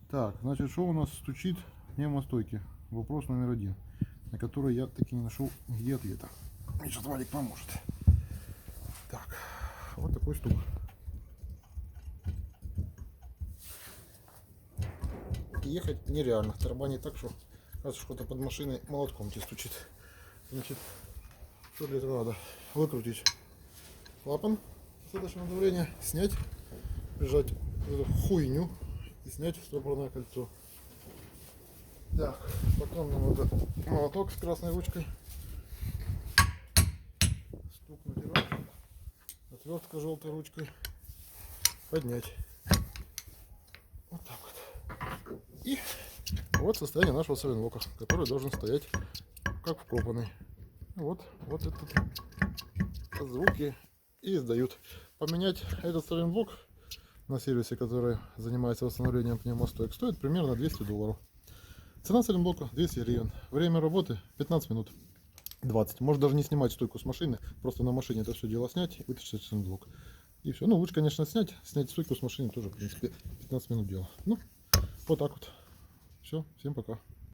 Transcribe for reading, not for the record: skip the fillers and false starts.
Так, значит, что у нас стучит пневмостойки? Вопрос номер один, на который я таки не нашел где ответа. Мне сейчас Валик поможет. Так, вот такой стук. Ехать нереально. Тарабанит так, что кажется, что-то под машиной молотком тебе стучит. Значит, что для этого надо? Выкрутить клапан достаточного давления, снять, прижать эту хуйню и снять стопорное кольцо. Так, потом нам надо молоток с красной ручкой стукнуть раз, отвертка желтой ручкой поднять. Вот так вот. И вот состояние нашего сайлентблока, который должен стоять как вкопанный. Вот этот звуки и издают. Поменять этот сайлентблок на сервисе, который занимается восстановлением пневмостоек, стоит примерно $200. Цена сайлентблока 200 гривен. Время работы 15 минут. 20. Может даже не снимать стойку с машины, просто на машине это все дело снять, вытащить сайлентблок. И все. Ну, лучше, конечно, снять стойку с машины тоже, в принципе, 15 минут дело. Ну, вот так вот. Все, всем пока.